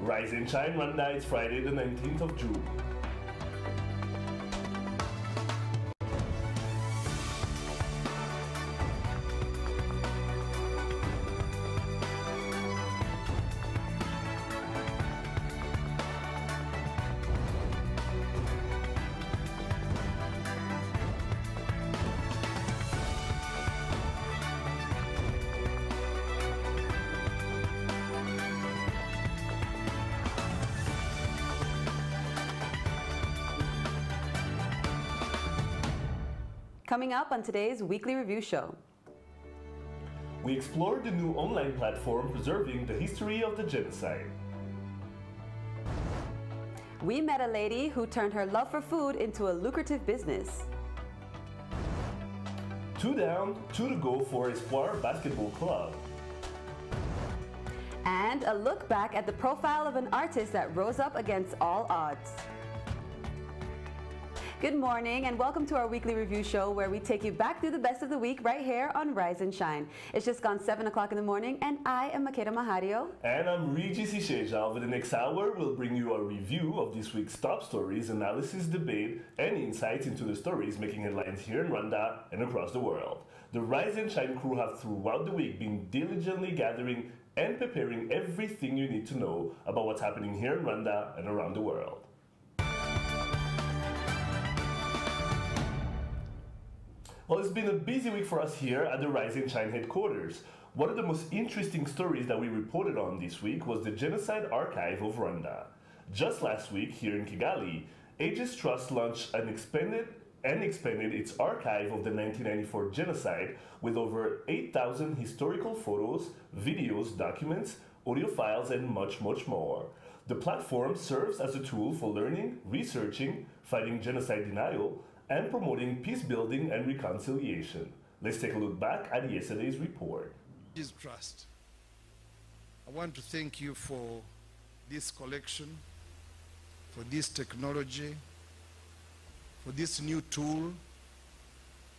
Rise and Shine Rwanda, it's Friday the 19th of June. Coming up on today's Weekly Review Show. We explored the new online platform preserving the history of the genocide. We met a lady who turned her love for food into a lucrative business. 2 down, 2 to go for Espoir Basketball Club. And a look back at the profile of an artist that rose up against all odds. Good morning and welcome to our weekly review show where we take you back through the best of the week right here on Rise and Shine. It's just gone 7 o'clock in the morning and I am Makeda Mahario. And I'm Regis Isheja. Over the next hour, we'll bring you a review of this week's top stories, analysis, debate, and insights into the stories making headlines here in Rwanda and across the world. The Rise and Shine crew have throughout the week been diligently gathering and preparing everything you need to know about what's happening here in Rwanda and around the world. Well, it's been a busy week for us here at the Rise and Shine headquarters. One of the most interesting stories that we reported on this week was the Genocide Archive of Rwanda. Just last week, here in Kigali, Aegis Trust launched and expanded its archive of the 1994 genocide with over 8,000 historical photos, videos, documents, audio files, and much, much more. The platform serves as a tool for learning, researching, fighting genocide denial, and promoting peace building and reconciliation. Let's take a look back at yesterday's report. Aegis Trust, I want to thank you for this collection, for this technology, for this new tool,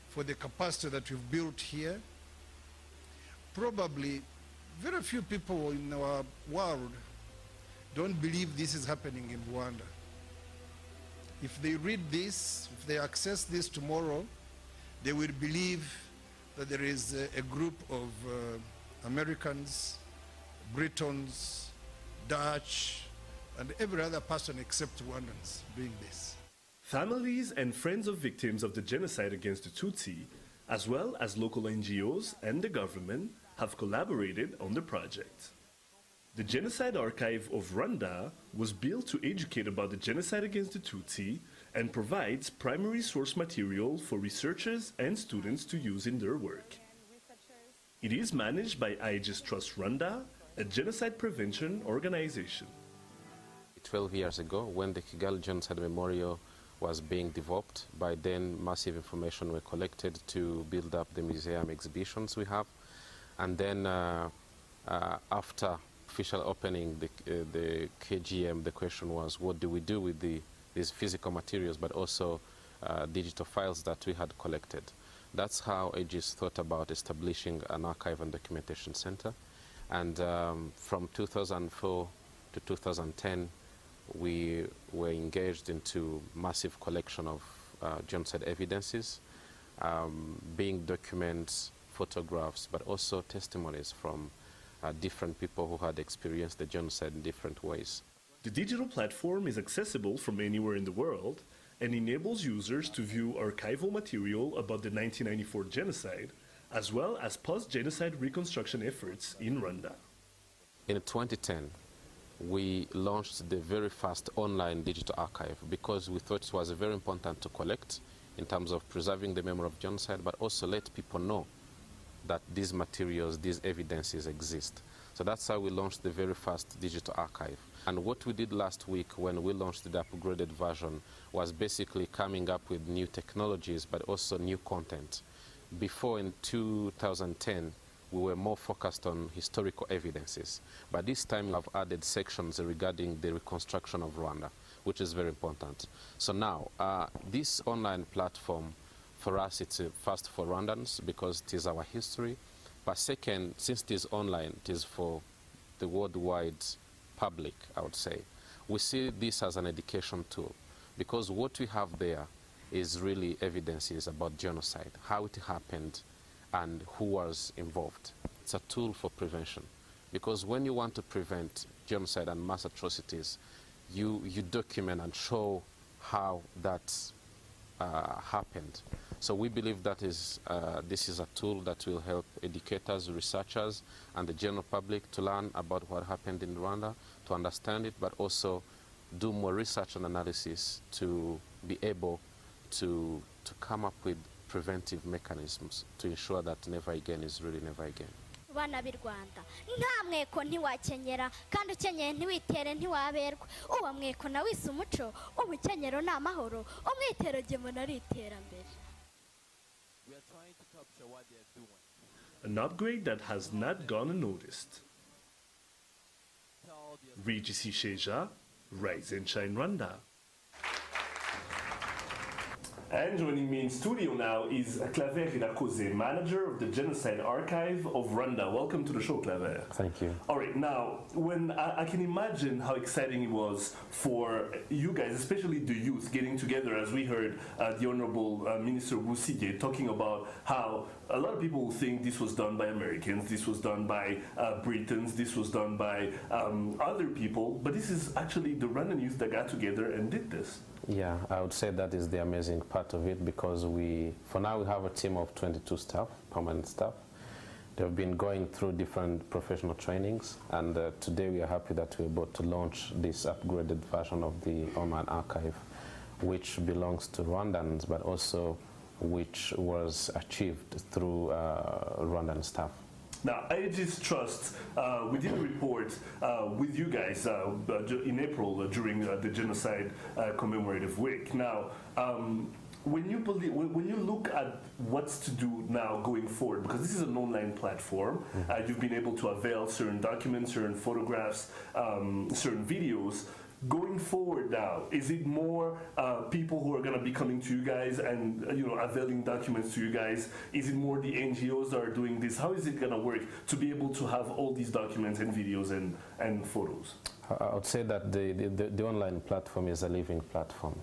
for the capacity that we've built here. Probably very few people in our world don't believe this is happening in Rwanda. If they read this, if they access this tomorrow, they will believe that there is a group of Americans, Britons, Dutch, and every other person except Rwandans doing this. Families and friends of victims of the genocide against the Tutsi, as well as local NGOs and the government, have collaborated on the project. The Genocide Archive of Rwanda was built to educate about the genocide against the Tutsi and provides primary source material for researchers and students to use in their work. It is managed by Aegis Trust Rwanda, a genocide prevention organization. 12 years ago, when the Kigali Genocide Memorial was being developed, by then massive information were collected to build up the museum exhibitions we have. And then after official opening, the KGM, the question was, what do we do with these physical materials, but also digital files that we had collected? That's how Aegis thought about establishing an archive and documentation center. And from 2004 to 2010, we were engaged into massive collection of genocide evidences, being documents, photographs, but also testimonies from different people who had experienced the genocide in different ways. The digital platform is accessible from anywhere in the world and enables users to view archival material about the 1994 genocide, as well as post-genocide reconstruction efforts in Rwanda. In 2010, we launched the very first online digital archive because we thought it was very important to collect in terms of preserving the memory of genocide, but also let people know that these materials, these evidences exist. So that's how we launched the very first digital archive. And what we did last week when we launched the upgraded version was basically coming up with new technologies, but also new content. Before, in 2010, we were more focused on historical evidences. But this time I've added sections regarding the reconstruction of Rwanda, which is very important. So now, this online platform, for us, it's first for Rwandans because it is our history. But second, since it is online, it is for the worldwide public, I would say, we see this as an education tool, because what we have there is really evidences about genocide, how it happened, and who was involved. It's a tool for prevention, because when you want to prevent genocide and mass atrocities, you document and show how that happened. So we believe that this is a tool that will help educators, researchers, and the general public to learn about what happened in Rwanda, to understand it, but also do more research and analysis to be able to come up with preventive mechanisms to ensure that never again is really never again. Bana b'i Rwanda nta mweko ntiwakenyera kandi ukenyeye ntiwitere ntiwaberwa uwo mweko nawise umuco ubukenyero ni amahoro umwitero gemona ari iterambere. We are trying to capture what they are doing. An upgrade that has not gone unnoticed. Regis Sheja, Rise and Shine Rwanda. And joining me in studio now is Claver Irakoze, manager of the Genocide Archive of Rwanda. Welcome to the show, Claver. Thank you. All right, now, when I can imagine how exciting it was for you guys, especially the youth, getting together, as we heard the Honorable Minister Busige talking about how a lot of people will think this was done by Americans, this was done by Britons, this was done by other people, but this is actually the Rwandan youth that got together and did this. Yeah, I would say that is the amazing part of it, because for now we have a team of 22 staff, permanent staff. They've been going through different professional trainings, and today we are happy that we're able to launch this upgraded version of the online archive, which belongs to Rwandans, but also which was achieved through Rwandan staff. Now, Aegis Trust, we did a report with you guys in April during the Genocide Commemorative Week. Now, when you look at what's to do now going forward, because this is an online platform, you've been able to avail certain documents, certain photographs, certain videos. Going forward now, is it more people who are going to be coming to you guys and availing documents to you guys? Is it more the NGOs that are doing this? How is it going to work to be able to have all these documents and videos and photos? I would say that the online platform is a living platform.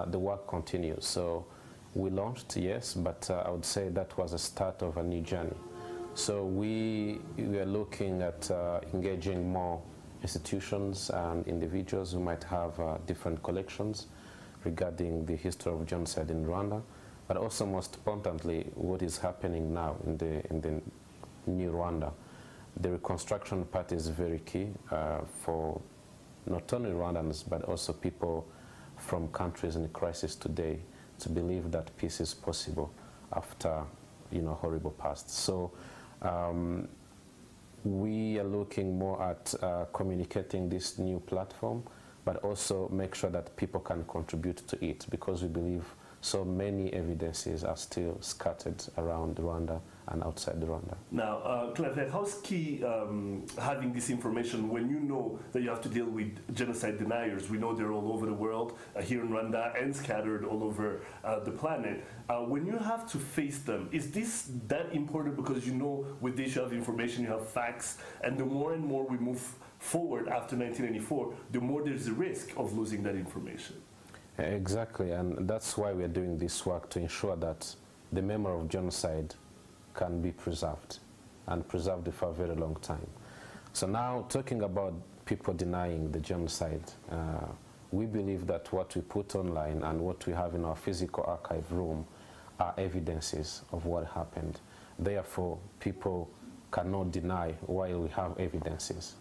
The work continues. So we launched, yes, but I would say that was a start of a new journey. So we are looking at engaging more institutions and individuals who might have different collections regarding the history of genocide in Rwanda, but also most importantly, what is happening now in the new Rwanda. The reconstruction part is very key for not only Rwandans, but also people from countries in crisis today to believe that peace is possible after horrible past. So we are looking more at communicating this new platform, but also make sure that people can contribute to it, because we believe so many evidences are still scattered around Rwanda and outside Rwanda. Now, Claver, how's key having this information when you know that you have to deal with genocide deniers? We know they're all over the world, here in Rwanda and scattered all over the planet. When you have to face them, is this that important? Because with this you have information, you have facts, and the more and more we move forward after 1994, the more there's a risk of losing that information. Exactly, and that's why we're doing this work, to ensure that the memory of genocide can be preserved, and preserved for a very long time. So now, talking about people denying the genocide, we believe that what we put online and what we have in our physical archive room are evidences of what happened. Therefore, people cannot deny while we have evidences.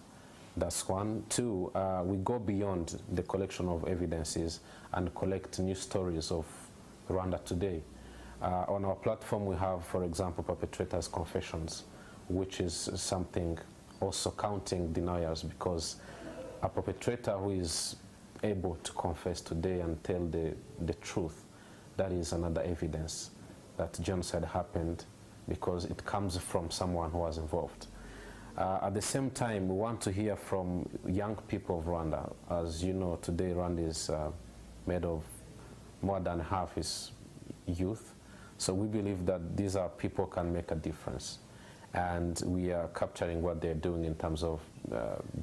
That's one. Two, we go beyond the collection of evidences and collect new stories of Rwanda today. On our platform, we have, for example, perpetrators' confessions, which is something also counting deniers, because a perpetrator who is able to confess today and tell the truth, that is another evidence that genocide happened, because it comes from someone who was involved. At the same time, we want to hear from young people of Rwanda. As you know, today Rwanda is made of more than half is youth. So we believe that these are people can make a difference. and we are capturing what they're doing in terms of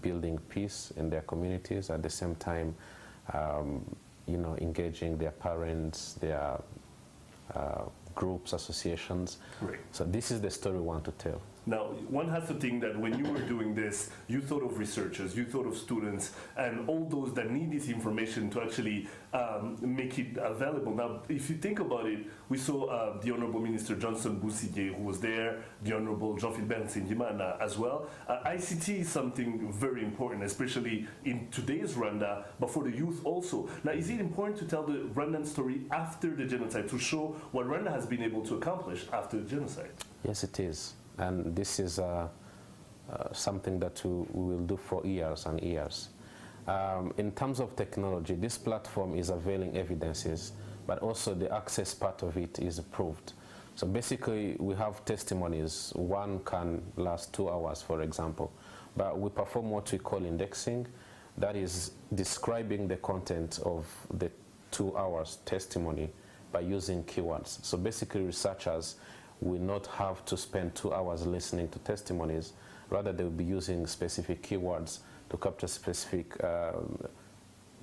building peace in their communities. At the same time, engaging their parents, their groups, associations. Right. So this is the story we want to tell. Now, one has to think that when you were doing this, you thought of researchers, you thought of students, and all those that need this information to actually make it available. Now, if you think about it, we saw the Honorable Minister Johnson Busige, who was there, the Honorable Jean-Philbert Nsengimana as well. ICT is something very important, especially in today's Rwanda, but for the youth also. Now, is it important to tell the Rwandan story after the genocide, to show what Rwanda has been able to accomplish after the genocide? Yes, it is. And this is something that we will do for years and years. In terms of technology, this platform is availing evidences, but also the access part of it is approved. So basically, we have testimonies. One can last 2 hours, for example. But we perform what we call indexing. That is describing the content of the 2 hours testimony by using keywords. So basically, researchers will not have to spend 2 hours listening to testimonies. Rather, they will be using specific keywords to capture specific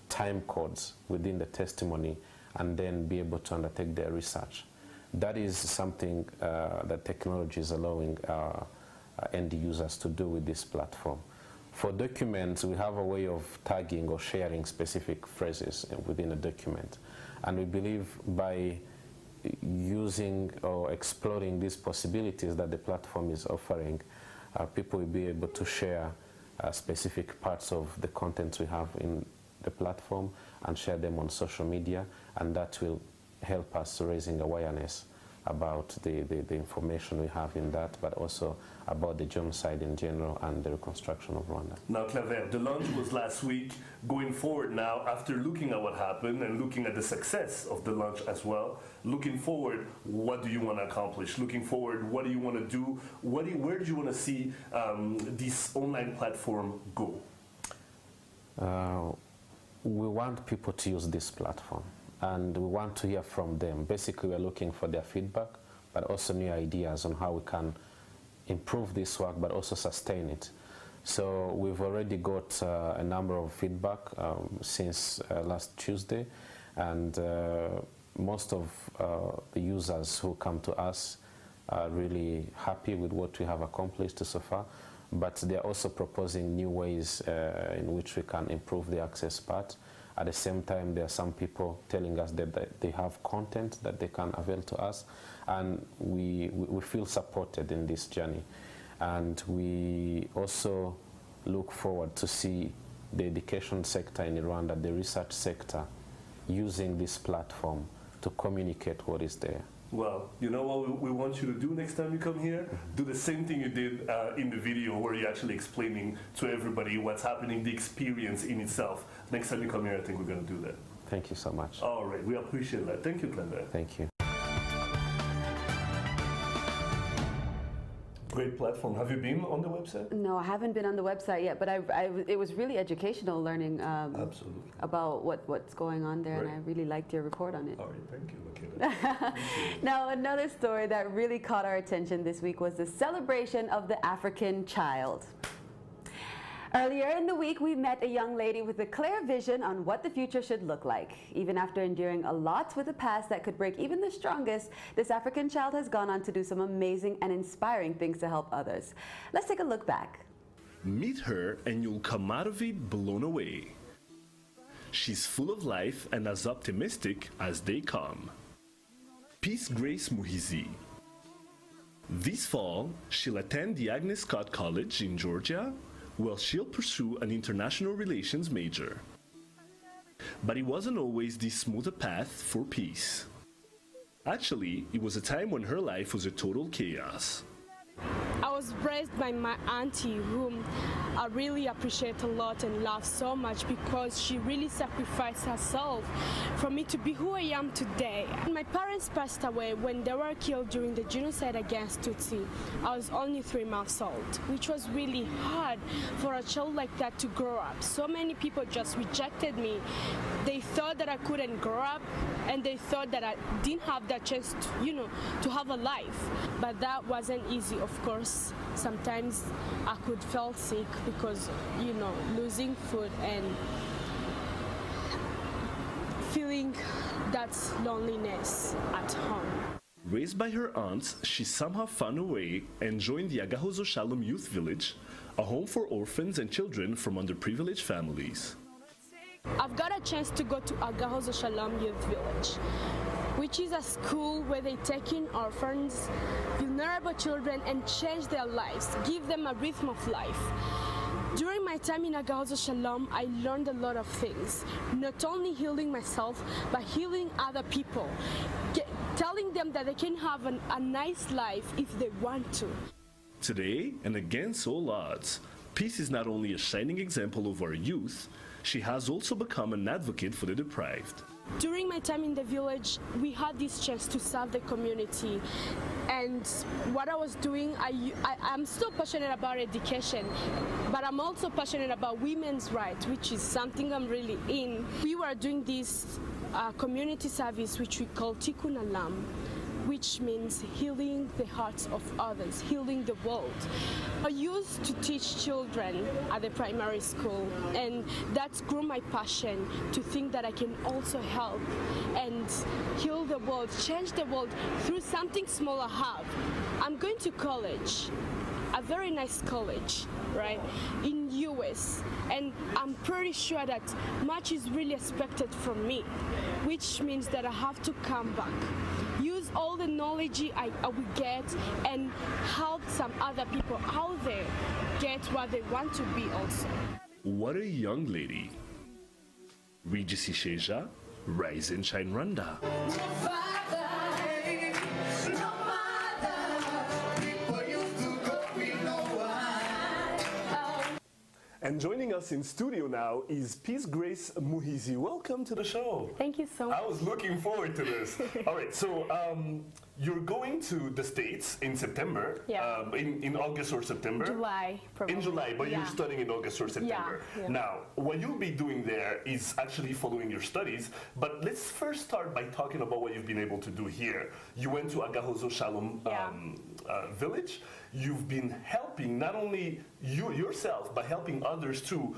time codes within the testimony and then be able to undertake their research. That is something that technology is allowing end users to do with this platform. For documents, we have a way of tagging or sharing specific phrases within a document. And we believe by using or exploring these possibilities that the platform is offering, people will be able to share specific parts of the content we have in the platform and share them on social media, and that will help us raising awareness about the information we have in that, but also about the genocide in general and the reconstruction of Rwanda. Now, Claver, the launch was last week. Going forward now, after looking at what happened and looking at the success of the launch as well, looking forward, what do you want to accomplish? Looking forward, what do you want to do? Where do you want to see this online platform go? We want people to use this platform, and we want to hear from them. Basically, we're looking for their feedback, but also new ideas on how we can improve this work, but also sustain it. So we've already got a number of feedback since last Tuesday, and most of the users who come to us are really happy with what we have accomplished so far, but they're also proposing new ways in which we can improve the access part. At the same time, there are some people telling us that they have content that they can avail to us, and we feel supported in this journey. And we also look forward to see the education sector in Rwanda, the research sector, using this platform to communicate what is there. Well, you know what we want you to do next time you come here? Do the same thing you did in the video, where you're actually explaining to everybody what's happening, the experience in itself. Next time you come here, I think we're going to do that. Thank you so much. All right, we appreciate that. Thank you, Claver. Thank you. Great platform. Have you been on the website? No, I haven't been on the website yet, but it was really educational learning Absolutely. about what's going on there, Right. and I really liked your report on it. All right, thank you, Makeda. Now, another story that really caught our attention this week was the celebration of the African child. Earlier in the week, we met a young lady with a clear vision on what the future should look like. Even after enduring a lot with a past that could break even the strongest, this African child has gone on to do some amazing and inspiring things to help others. Let's take a look back. Meet her and you'll come out of it blown away. She's full of life and as optimistic as they come. Peace Grace Muhizi. This fall, she'll attend the Agnes Scott College in Georgia, where she'll pursue an international relations major. But it wasn't always this smooth a path for peace. Actually, it was a time when her life was a total chaos. I was bred raised by my auntie, whom I really appreciate a lot and love so much because she really sacrificed herself for me to be who I am today. My parents passed away when they were killed during the genocide against Tutsi. I was only 3 months old, which was really hard for a child like that to grow up. So many people just rejected me. They thought that I couldn't grow up, and they thought that I didn't have that chance to, to have a life. But that wasn't easy, of course. Sometimes I could feel sick because, losing food and feeling that loneliness at home. Raised by her aunts, she somehow found a way and joined the Agahozo Shalom Youth Village, a home for orphans and children from underprivileged families. I've got a chance to go to Agahozo Shalom Youth Village, which is a school where they take in orphans, vulnerable children, and change their lives, give them a rhythm of life. During my time in Agahozo Shalom, I learned a lot of things, not only healing myself, but healing other people, telling them that they can have a nice life if they want to. Today, and against all odds, Peace is not only a shining example of our youth, she has also become an advocate for the deprived. During my time in the village, we had this chance to serve the community. And what I was doing, I'm still passionate about education, but I'm also passionate about women's rights, which is something I'm really in. We were doing this community service, which we call Tikkun Olam, which means healing the hearts of others, healing the world. I used to teach children at the primary school, and that's grew my passion to think that I can also help and heal the world, change the world through something small I have. I'm going to college, a very nice college, right, in US, and I'm pretty sure that much is really expected from me, which means that I have to come back, use all the knowledge I will get, and help some other people out there get what they want to be also. What a young lady. Regis Isheja, Rise and Shine Rwanda. And joining us in studio now is Peace Grace Muhizi. Welcome to the show. Thank you so much. I was looking forward to this. All right, so you're going to the States in September, Yeah. In August or September? July, probably. In July, but Yeah. you're studying in August or September. Yeah. Now, what you'll be doing there is actually following your studies, but let's first start by talking about what you've been able to do here. You went to Agahozo Shalom Village. You've been helping not only you yourself, but helping others to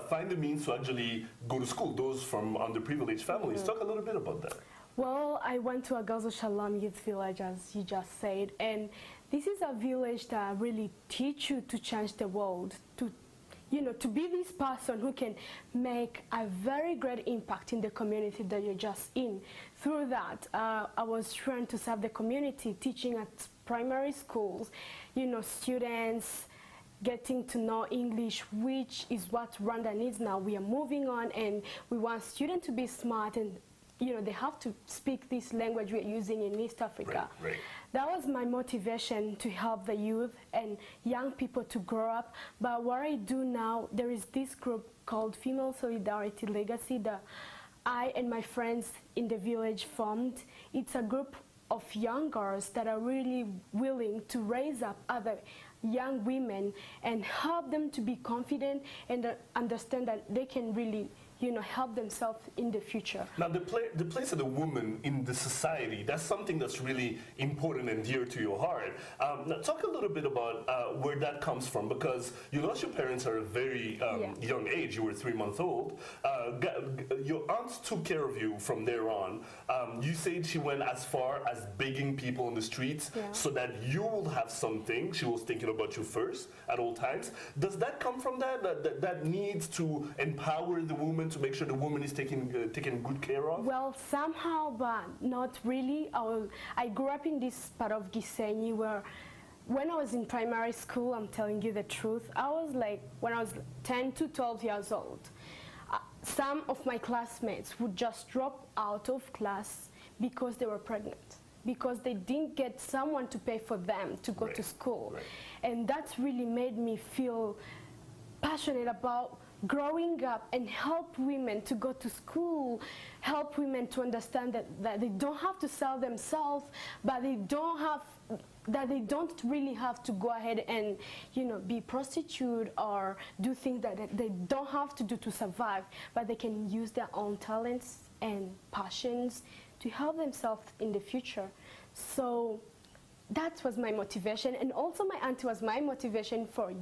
find the means to actually go to school, those from underprivileged families. Mm-hmm. Talk a little bit about that. Well, I went to Agahozo Shalom Youth Village, as you just said, and this is a village that really teach you to change the world, to be this person who can make a very great impact in the community that you're just in. Through that, I was trying to serve the community, teaching at primary schools, students getting to know English, which is what Rwanda needs now. We are moving on, and we want students to be smart, and they have to speak this language we're using in East Africa. Right. That was my motivation to help the youth and young people to grow up. But what I do now, there is this group called Female Solidarity Legacy that I and my friends in the village formed. It's a group of young girls that are really willing to raise up other young women and help them to be confident and understand that they can really help themselves in the future. Now, the place of the woman in the society, that's something that's really important and dear to your heart. Now, talk a little bit about where that comes from, because you lost your parents at a very young age. You were 3 months old. Your aunt took care of you from there on. You said she went as far as begging people on the streets so that you will have something. She was thinking about you first at all times. Does that come from that needs to empower the woman, to make sure the woman is taken good care of? Well, somehow, but not really. I grew up in this part of Gisenyi where when I was in primary school, I'm telling you the truth, I was like, when I was 10 to 12 years old, some of my classmates would just drop out of class because they were pregnant. because they didn't get someone to pay for them to go to school. Right. And that's really made me feel passionate about growing up and help women to go to school, help women to understand that they don't have to sell themselves, but they don't really have to go ahead and, you know, be prostitute or do things that they don't have to do to survive, but they can use their own talents and passions to help themselves in the future. So that was my motivation, and also my auntie was my motivation for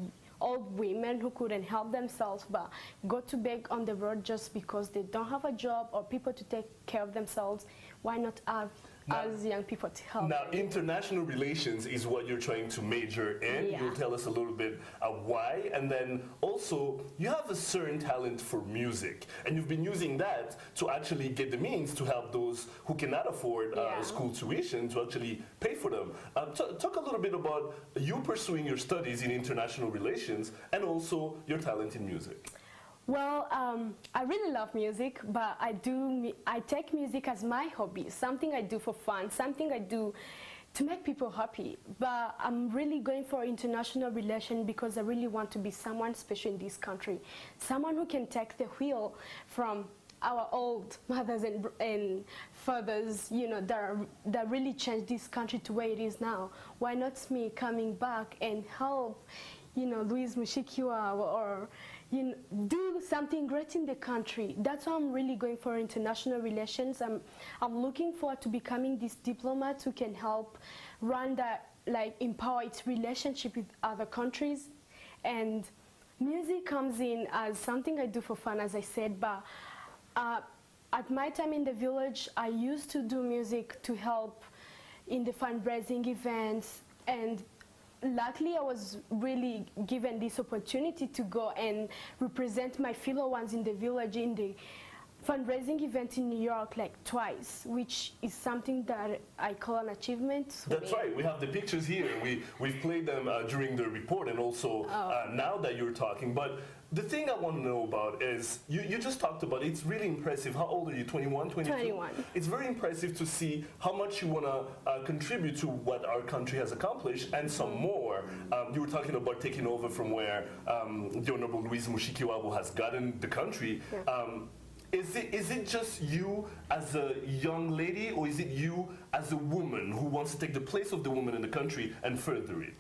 old women who couldn't help themselves but go to beg on the road just because they don't have a job or people to take care of themselves. Why not have us young people to help? Now, international relations is what you're trying to major in. Yeah. You'll tell us a little bit why, and then also you have a certain talent for music, and you've been using that to actually get the means to help those who cannot afford school tuition to actually pay for them. Talk a little bit about you pursuing your studies in international relations and also your talent in music. Well, I really love music, but I take music as my hobby, something I do for fun, something I do to make people happy. But I'm really going for international relations because I really want to be someone special in this country, someone who can take the wheel from our old mothers and fathers, you know, that really changed this country to where it is now. Why not me coming back and help, you know, Louise Mushikiwa or you know, do something great in the country. That's why I'm really going for international relations. I'm looking forward to becoming this diplomat who can help Rwanda like empower its relationship with other countries. And music comes in as something I do for fun, as I said, but at my time in the village, I used to do music to help in the fundraising events, and luckily I was really given this opportunity to go and represent my fellow ones in the village in the fundraising event in New York like twice, which is something that I call an achievement. That's right. We have the pictures here. We've played them during the report and also now that you're talking. But the thing I want to know about is, you just talked about, it's really impressive. How old are you, 21, 22? 21. It's very impressive to see how much you want to contribute to what our country has accomplished and some more. You were talking about taking over from where the Honorable Louise Mushikiwabo has gotten the country. Yeah. Is it just you as a young lady, or is it you as a woman who wants to take the place of the woman in the country and further it?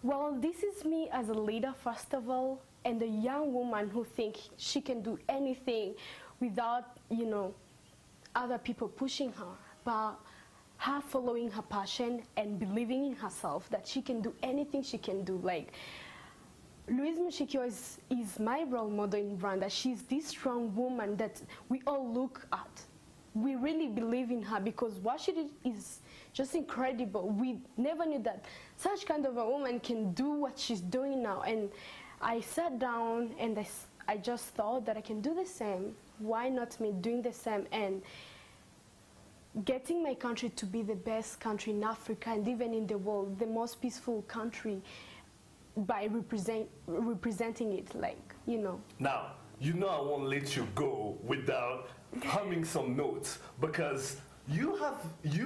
Well, this is me as a leader, first of all, and a young woman who thinks she can do anything without, you know, other people pushing her, but her following her passion and believing in herself that she can do anything she can do. Like, Louise Mushikiwa is my role model in Rwanda. She's this strong woman that we all look at. We really believe in her because what she did is just incredible. We never knew that such kind of a woman can do what she's doing now. And I sat down and I just thought that I can do the same. Why not me doing the same and getting my country to be the best country in Africa and even in the world, the most peaceful country, by representing it, like, you know. Now, you know I won't let you go without humming some notes, because you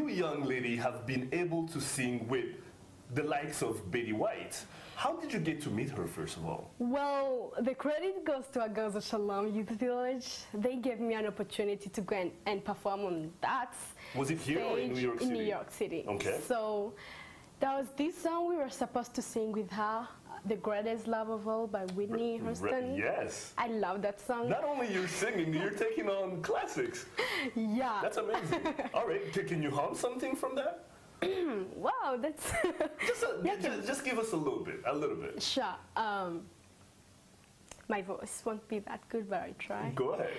young lady have been able to sing with the likes of Betty White. How did you get to meet her, first of all? Well, the credit goes to Agaza Shalom Youth Village. They gave me an opportunity to go and perform on that Was it here or in New York City? In New York City. Okay. So that was this song we were supposed to sing with her, The Greatest Love of All by Whitney Houston. Yes. I love that song. Not only you're singing, you're taking on classics. Yeah. That's amazing. All right, can you hum something from that? Wow, that's... just give us a little bit. Sure. My voice won't be that good, but I try. Go ahead.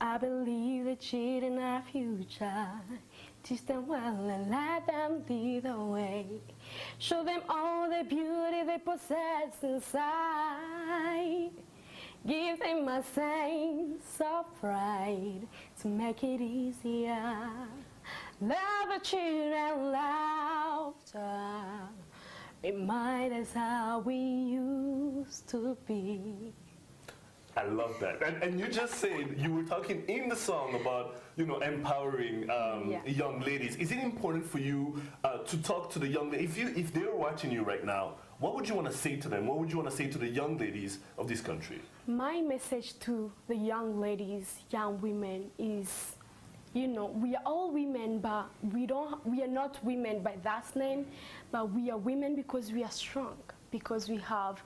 I believe the cheat in our future. Teach them well and let them lead the way. Show them all the beauty they possess inside. Give them a sense of pride to make it easier. Love the children, laughter. Remind us how we used to be. I love that. And you just said, you were talking in the song about, you know, empowering young ladies. Is it important for you to talk to the young ladies? If they're watching you right now, what would you want to say to them? What would you want to say to the young ladies of this country? My message to the young ladies, young women is, you know, we are all women, but we are not women by that name, but we are women because we are strong, because we have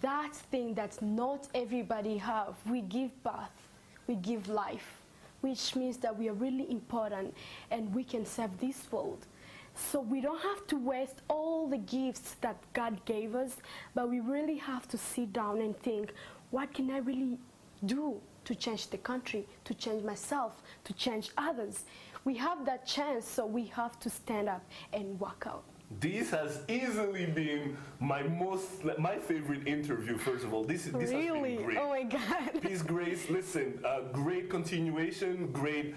that thing that not everybody have. We give birth, we give life, which means that we are really important and we can serve this world. So we don't have to waste all the gifts that God gave us, but we really have to sit down and think, what can I really do to change the country, to change myself, to change others? We have that chance, so we have to stand up and walk out. This has easily been my favorite interview, first of all. This Really? has been great. Oh my God. Peace, Grace, listen, great continuation, great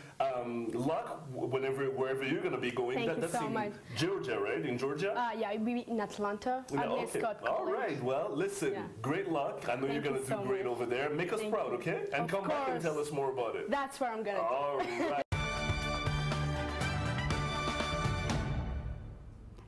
luck wherever you're going to be going. Thank you That's so in much. Georgia, right? In Georgia? Yeah, we'll be in Atlanta. Yeah, At okay. Scott All College. right. Well, listen, great luck. I know you're Thank going you to do so great much. over there. Make us Thank proud, you. okay? And Of come back and course. tell us more about it. That's what I'm gonna do. All right.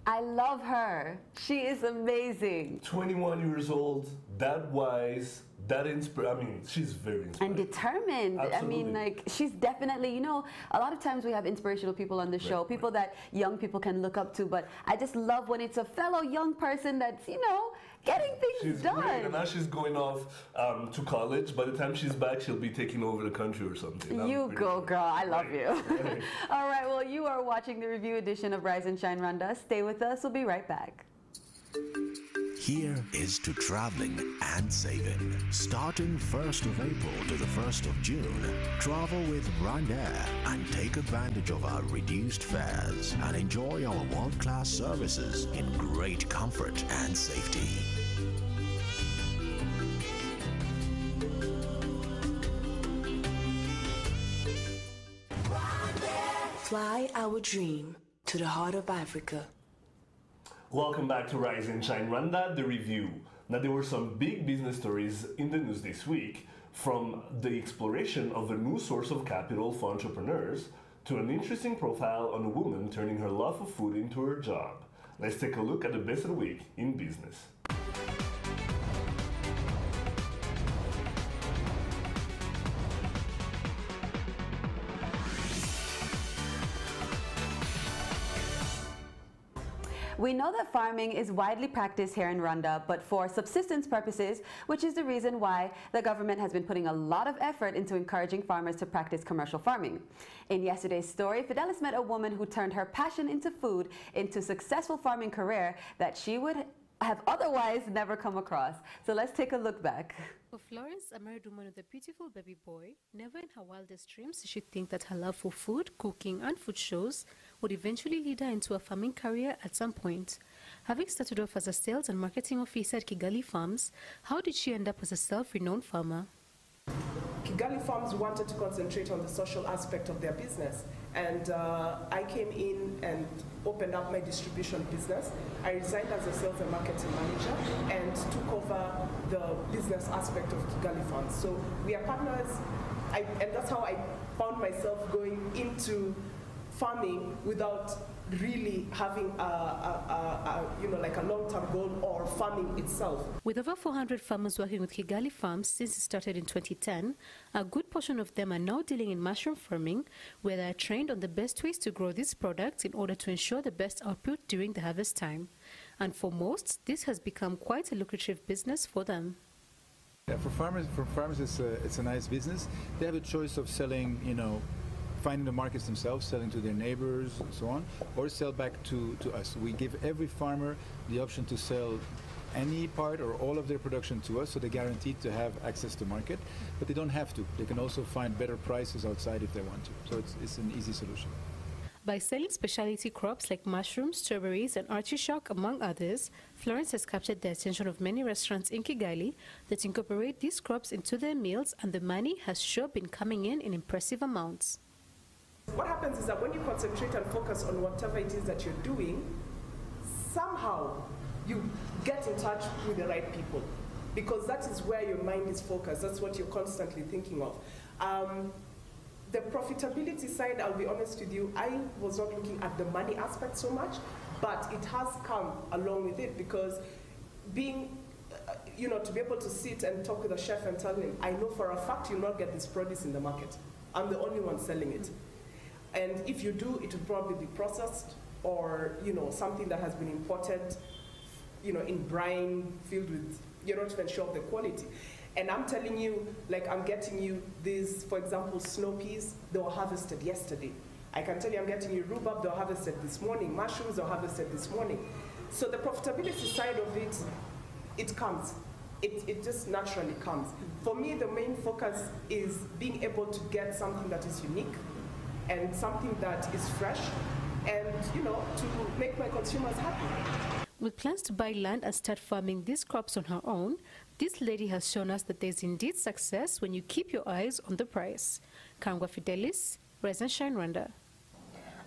I love her. She is amazing. 21 years old, that wise, that inspiring. I mean, she's very inspiring. And determined. Absolutely. I mean, like, she's definitely, you know, a lot of times we have inspirational people on the show, people that young people can look up to, but I just love when it's a fellow young person that's, you know, getting things She's done. great, and now she's going off to college. By the time she's back, she'll be taking over the country or something. You go, sure. girl. I love you. Right. All right, well, you are watching the review edition of Rise and Shine Rwanda. Stay with us. We'll be right back. Here is to traveling and saving. Starting 1st of April to the 1st of June, travel with Rwanda and take advantage of our reduced fares and enjoy our world-class services in great comfort and safety. Fly our dream to the heart of Africa. Welcome back to Rise and Shine Rwanda, the review. Now, there were some big business stories in the news this week, from the exploration of a new source of capital for entrepreneurs to an interesting profile on a woman turning her love of food into her job. Let's take a look at the best of the week in business. We know that farming is widely practiced here in Rwanda, but for subsistence purposes, which is the reason why the government has been putting a lot of effort into encouraging farmers to practice commercial farming. In yesterday's story, Fidelis met a woman who turned her passion into food into a successful farming career that she would have otherwise never come across. So let's take a look back. For Florence, a married woman with a beautiful baby boy, never in her wildest dreams did she think that her love for food, cooking, and food shows would eventually lead her into a farming career at some point. Having started off as a sales and marketing officer at Kigali Farms, how did she end up as a self-renowned farmer? Kigali Farms wanted to concentrate on the social aspect of their business, and I came in and opened up my distribution business. I resigned as a sales and marketing manager and took over the business aspect of Kigali Farms. So we are partners, and that's how I found myself going into farming without really having like a long-term goal or farming itself. With over 400 farmers working with Kigali Farms since it started in 2010, a good portion of them are now dealing in mushroom farming, where they are trained on the best ways to grow these products in order to ensure the best output during the harvest time. And for most, this has become quite a lucrative business for them. Yeah, for farmers, it's a nice business. They have a choice of selling, finding the markets themselves, selling to their neighbors and so on, or sell back to us. We give every farmer the option to sell any part or all of their production to us, so they're guaranteed to have access to market, but they don't have to. They can also find better prices outside if they want to. So it's an easy solution. By selling specialty crops like mushrooms, strawberries, and artichoke, among others, Florence has captured the attention of many restaurants in Kigali that incorporate these crops into their meals, and the money has sure been coming in impressive amounts. What happens is that when you concentrate and focus on whatever it is that you're doing, somehow you get in touch with the right people. because that is where your mind is focused. That's what you're constantly thinking of. The profitability side, I'll be honest with you, I was not looking at the money aspect so much, but it has come along with it, because being, to be able to sit and talk with a chef and tell him, I know for a fact you'll not get this produce in the market. I'm the only one selling it. And if you do, it will probably be processed, or something that has been imported, in brine, filled with, you're not even sure of the quality. And I'm telling you, like, I'm getting you these, for example, snow peas, they were harvested yesterday. I can tell you I'm getting you rhubarb, they were harvested this morning. Mushrooms, they were harvested this morning. So the profitability side of it, it comes. It just naturally comes. For me, the main focus is being able to get something that is unique and something that is fresh, and, to make my consumers happy. With plans to buy land and start farming these crops on her own, this lady has shown us that there's indeed success when you keep your eyes on the price. Kangwa Fidelis, Rise and Shine Rwanda.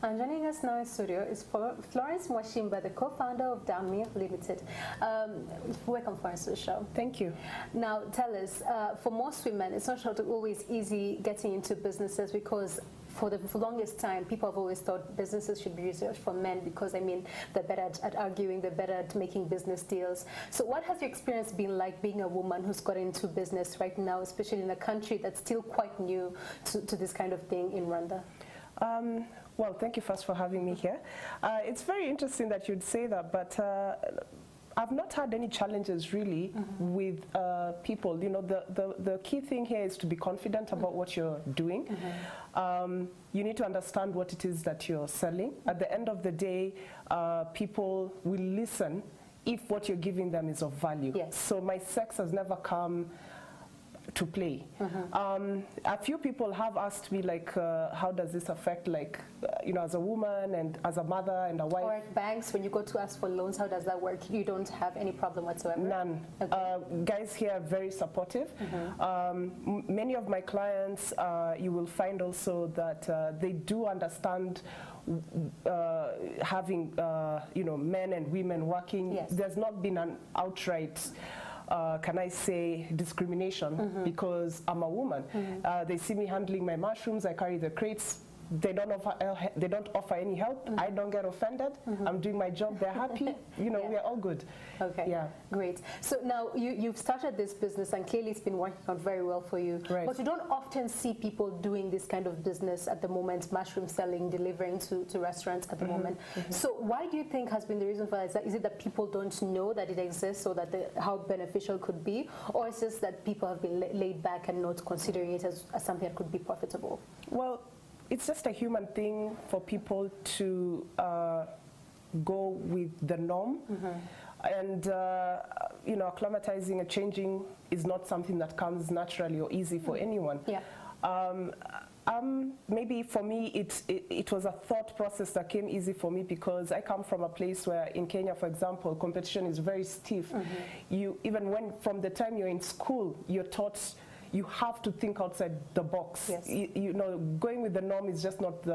And joining us now in studio is Florence Mwashimba, the co-founder of Damir Limited. Welcome, Florence, to the show. Thank you. Now, tell us, for most women, it's not always easy getting into businesses, because for the longest time, people have always thought businesses should be reserved for men, because, they're better at arguing, they're better at making business deals. So what has your experience been like being a woman who's got into business right now, especially in a country that's still quite new to this kind of thing in Rwanda? Well, thank you first for having me here. It's very interesting that you'd say that, but I've not had any challenges really with people. The key thing here is to be confident about what you're doing. You need to understand what it is that you're selling. At the end of the day, people will listen if what you're giving them is of value. Yes. So my sex has never come to play. A few people have asked me, like, how does this affect, like, as a woman and as a mother and a wife? Or at banks, when you go to ask for loans, how does that work? You don't have any problem whatsoever? None. Okay. Guys here are very supportive. Many of my clients, you will find also that they do understand having, men and women working. Yes. There's not been an outright can I say, discrimination because I'm a woman. They see me handling my mushrooms, I carry the crates. They don't offer any help. I don't get offended. I'm doing my job. They're happy. We're all good. Okay. Yeah. Great. So now you've started this business, and clearly it's been working out very well for you. Right. But you don't often see people doing this kind of business at the moment, mushroom selling, delivering to restaurants at the moment. So why do you think has been the reason for that? Is it that people don't know that it exists, or that how beneficial it could be? Or is it just that people have been laid back and not considering it as something that could be profitable? Well, it's just a human thing for people to go with the norm. And, acclimatizing and changing is not something that comes naturally or easy for anyone. Yeah. Maybe for me, it was a thought process that came easy for me, because I come from a place where in Kenya, for example, competition is very stiff. Even from the time you're in school, you're taught you have to think outside the box. Yes. Going with the norm is just not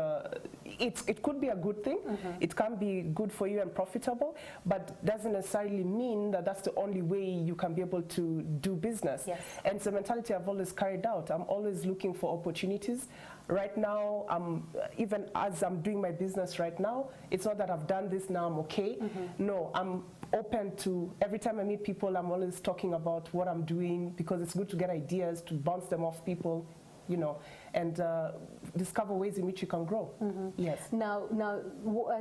it could be a good thing. It can be good for you and profitable, but doesn't necessarily mean that that's the only way you can be able to do business. Yes. And it's a mentality I've always carried out. I'm always looking for opportunities. Right now, even as I'm doing my business right now, it's not that I've done this, now I'm okay. No, I'm open to, every time I meet people, I'm always talking about what I'm doing, because it's good to get ideas, to bounce them off people, and discover ways in which you can grow. Yes. Now,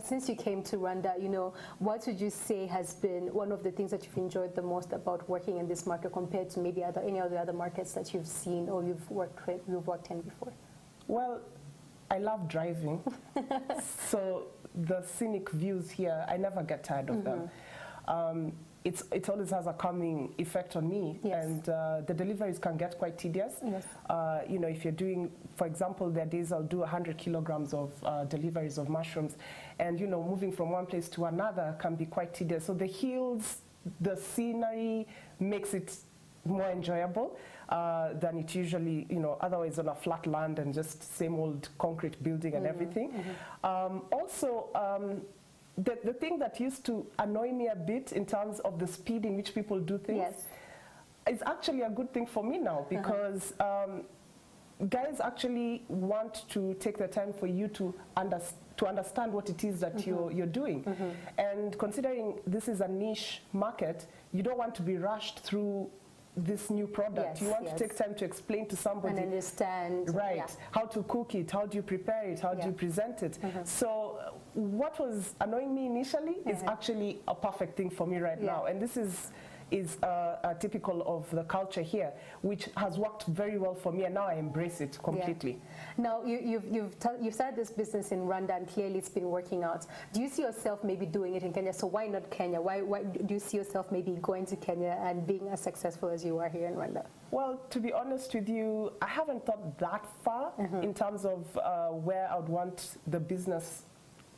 since you came to Rwanda, what would you say has been one of the things that you've enjoyed the most about working in this market compared to maybe any of the other markets that you've seen or you've worked in before? Well, I love driving. So the scenic views here, I never get tired of them. It always has a calming effect on me. Yes. And the deliveries can get quite tedious. Yes. If you're doing, for example, there are days I'll do 100 kilograms of deliveries of mushrooms, and moving from one place to another can be quite tedious. So the hills, the scenery makes it more enjoyable than it usually, otherwise on a flat land and just same old concrete building and everything. Also, the thing that used to annoy me a bit in terms of the speed in which people do things, yes, it's actually a good thing for me now because guys actually want to take the time for you to understand what it is that you're doing. And considering this is a niche market, you don't want to be rushed through this new product. You want to take time to explain to somebody and understand how to cook it, how do you prepare it, how do you present it. So what was annoying me initially is actually a perfect thing for me right now, and this is typical of the culture here, which has worked very well for me, and now I embrace it completely. Now you've started this business in Rwanda, and clearly it's been working out. Do you see yourself maybe doing it in Kenya? So why not Kenya? Why do you see yourself maybe going to Kenya and being as successful as you are here in Rwanda? Well, to be honest with you, I haven't thought that far in terms of where I would want the business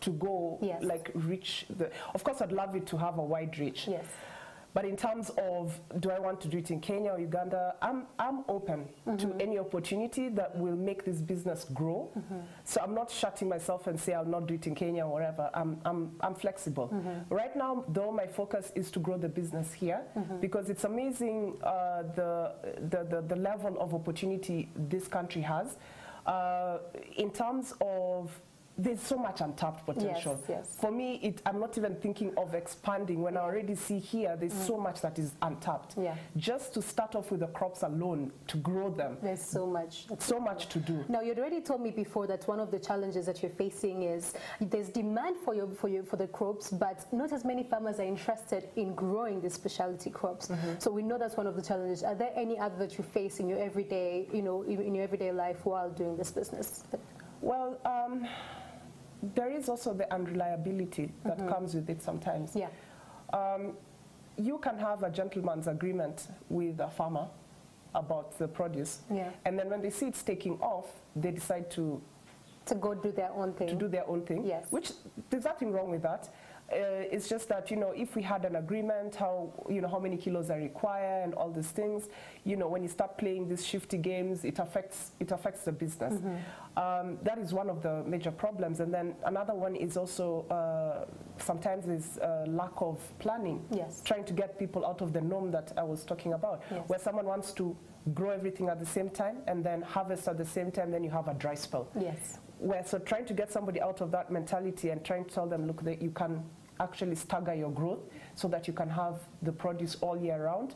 to go, like reach the. Of course, I'd love it to have a wide reach. Yes. But in terms of, do I want to do it in Kenya or Uganda, I'm open to any opportunity that will make this business grow. So I'm not shutting myself and say I'll not do it in Kenya or wherever. I'm flexible. Right now, though, my focus is to grow the business here because it's amazing the level of opportunity this country has. In terms of there's so much untapped potential. For me, I'm not even thinking of expanding when I already see here there's so much that is untapped. Just to start off with the crops alone, to grow them. There's so much. So much to do. Now, you'd already told me before that one of the challenges that you're facing is there's demand for the crops, but not as many farmers are interested in growing the specialty crops. So we know that's one of the challenges. Are there any other that you face in your everyday, in your everyday life while doing this business? Well, there is also the unreliability that comes with it sometimes. You can have a gentleman's agreement with a farmer about the produce, and then when they see it's taking off, they decide to go do their own thing. To do their own thing, which there's nothing wrong with that. It's just that, if we had an agreement, how many kilos I require and all these things, when you start playing these shifty games, it affects the business. That is one of the major problems. And then another one is also sometimes is lack of planning. Trying to get people out of the norm that I was talking about, where someone wants to grow everything at the same time and then harvest at the same time, then you have a dry spell. So trying to get somebody out of that mentality and trying to tell them, look, that you can actually stagger your growth so that you can have the produce all year round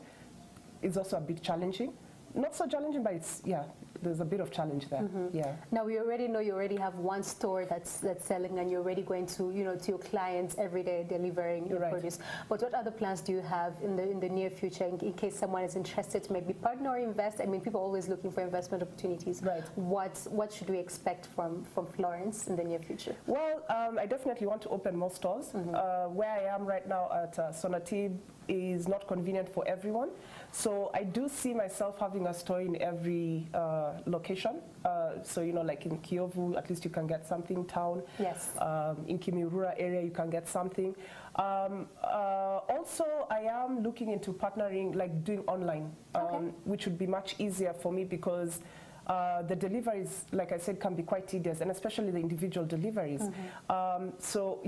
is also a bit challenging. Not so challenging, but it's, there's a bit of challenge there. Now we already know you already have one store that's selling, and you're already going to to your clients every day delivering your produce. But what other plans do you have in the near future in case someone is interested to maybe partner or invest? I mean, people are always looking for investment opportunities. What should we expect from Florence in the near future? Well, I definitely want to open more stores. Where I am right now at Sonatib is not convenient for everyone. So I do see myself having a store in every location. So, like in Kiovu, at least you can get something, town. In Kimihurura area, you can get something. Also, I am looking into partnering, like doing online, which would be much easier for me because the deliveries, like I said, can be quite tedious, and especially the individual deliveries. So,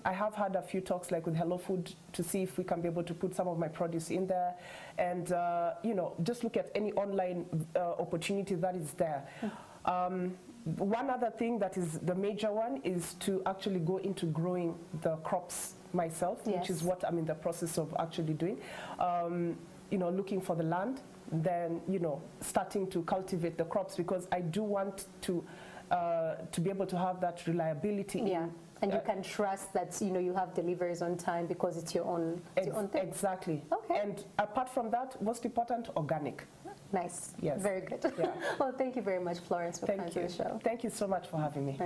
I have had a few talks like with Hello Food to see if we can be able to put some of my produce in there and, just look at any online opportunity that is there. One other thing that is the major one is to actually go into growing the crops myself, which is what I'm in the process of actually doing. Looking for the land, then starting to cultivate the crops, because I do want to be able to have that reliability. And you can trust that you have deliveries on time because it's your own thing. Exactly. And apart from that, most important, organic. Nice. Very good. Well, thank you very much, Florence, for coming to the show. Thank you so much for having me.